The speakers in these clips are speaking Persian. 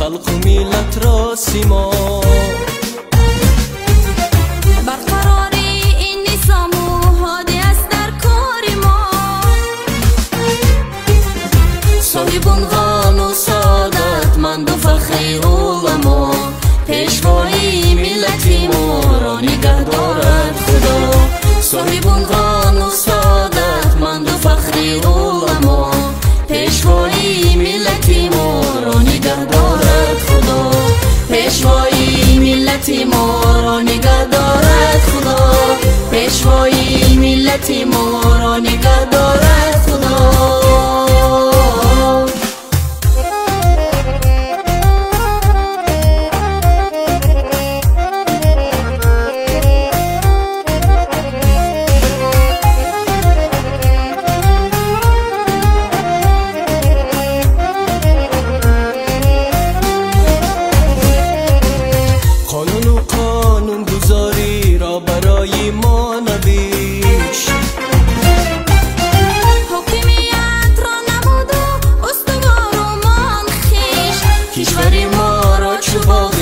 خلق و ملت را سیما. برقراری این نظام و هادی است در کار ما. صاحبان غم و سعادتمند و فخر علما، پیشوای ملت ما را نگه دارد خدا. صاحبان غم و سعادتمند و فخر علما، پیشوای ملت ما را نگه دارد خدا. پیشوای ملت ما را نگه دارد خدا. پیشوای ملت ما را نگه دارد خدا. قانون گذاری را برای ما نویش، حاکمیت را نمود و استوار و منخیش. کشور ما را چو باغ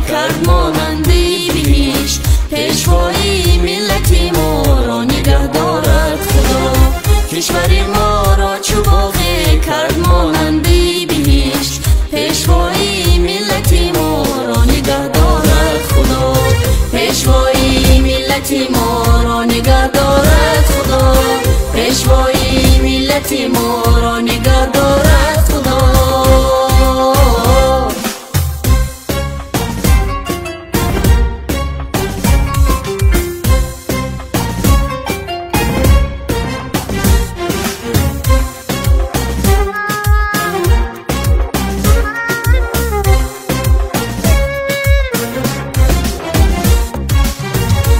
کرد مانندی بهشت. پیشوای ملت ما را نگه دارد خدا. کشور ما را چو باغ کرد مانندی بهشت. پیشوای ملت ما را نگه دارد خدا. پیشوای ملت ما را نگه دارد خدا. پیشوای ملت ما را نگه دارد خدا.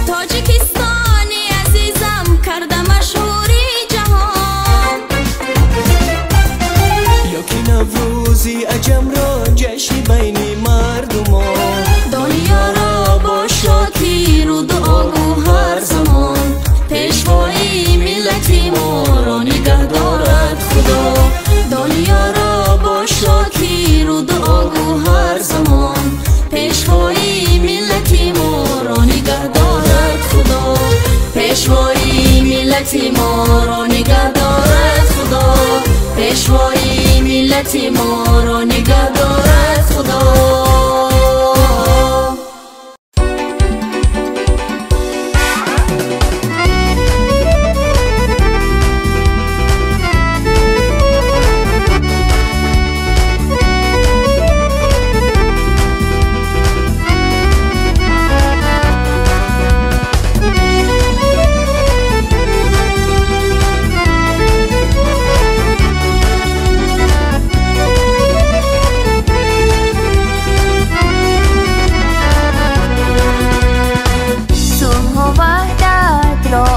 تاجیکستانی عزیزم کرده مشهوری جهان. یکی نوروزی عجم را جشن بین مردمان. دنیا را با شاکر و دعاگو هر زمان. پیشوای ملت ما را نگه دارد خدا. دنیا را با شاکر و دعاگو هر زمان. پیشوای ملت ما را نگه دارد خدا. پیشوای ملت ما را نگه دارد خدا. پیشوای ملت ما را نگه دارد خدا.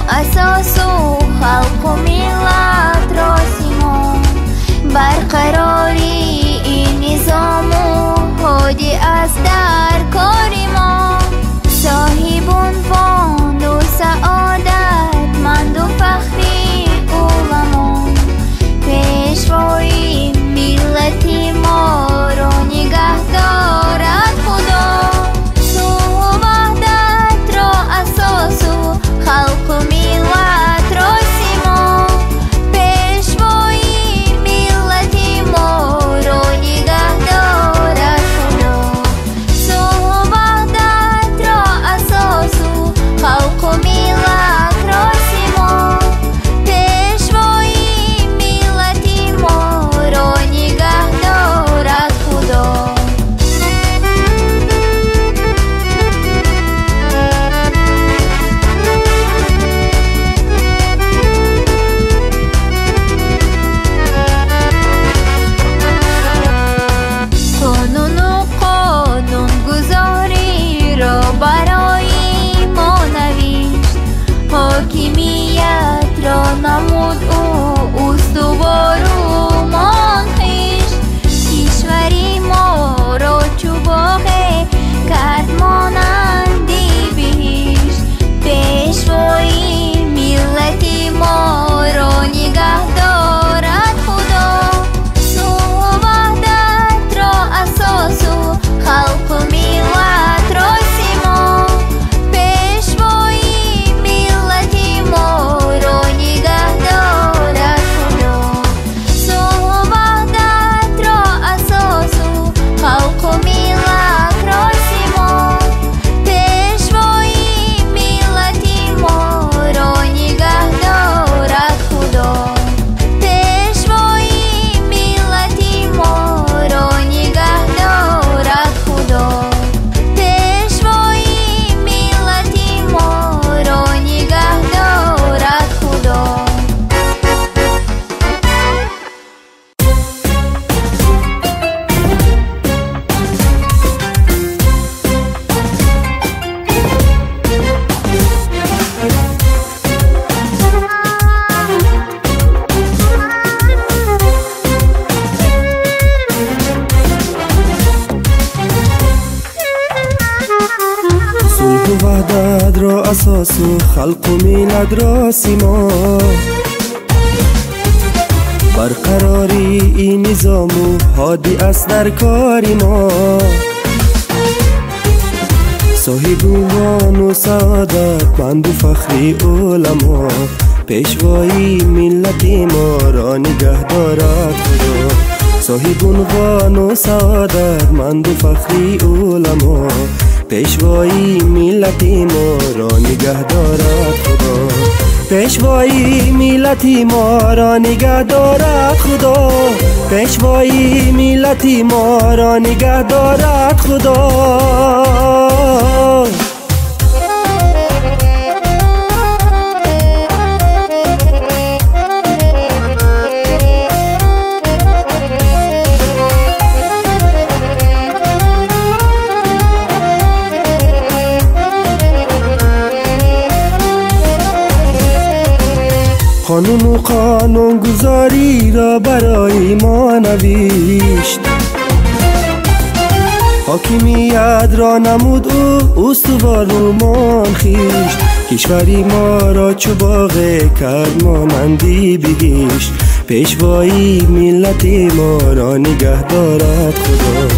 اساسو خلق و ملت را سیما. برقراری این نظام و هادی است در کار ما. صاحبان فاند و سعادتمند و فخری علما، پیشوای ملت ما را نگه دارد خدا. صلح و وحدت را اساسو خلق و ملت را سیما. پیشوای ملت ما را نگه دارد خدا. صلح و وحدت را اساسو خلق و ملت خلق و میلاد را سیما برقراری این نظام و هادی است در کاری ما صاحب عنوان و سعادت مند و فخری علما پیشوایی ملت ما را نگه دارد خدا صاحب عنوان و سعادت مند و فخری علما پیشوایی ملت ما را نگه دارد خدا پیشوایی ملت ما را نگه دارد خدا پیشوایی ملت ما را نگه دارد خدا قانون و قانون گذاری را برای ما نوشت حاکمیت را نمود او استوار و مان خیشت کشوری ما را چو باغ کرد مانندی بهشت پیشوایی ملت ما را نگه دارد خدا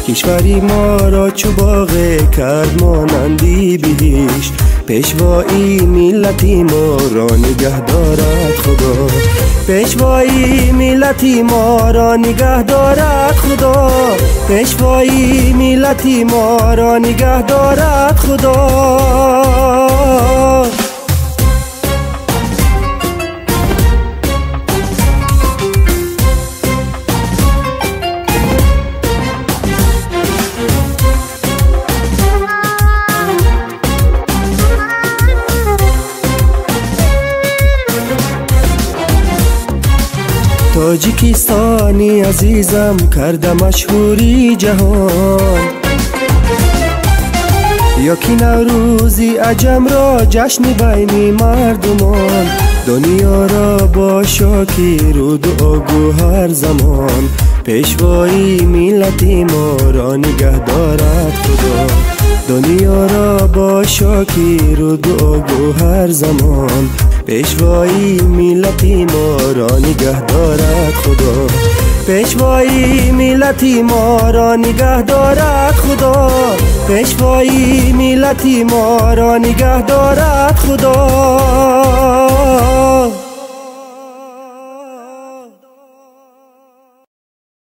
کشوری ما را چو باغ کرد مانندی بهشت پیشوایی ملت ما را نگه دارد خدا پیشوایی ملت ما را نگه دارد خدا پیشوایی ملت ما را نگه دارد خدا تاجیکستانی عزیزم کرده مشهوری جهان یکی نوروزی عجم را جشن بین مردمان دنیا را با شاکر و دعا گو هر زمان پیشوایی ملت ما را نگه دارد خدا دنیا را با شاکر و دعا گو هر زمان پیشوایی ملت ما را نگه دارد خدا پیشوایی ملت ما را نگه دارد خدا پیشوایی ملت ما را نگه دارد خدا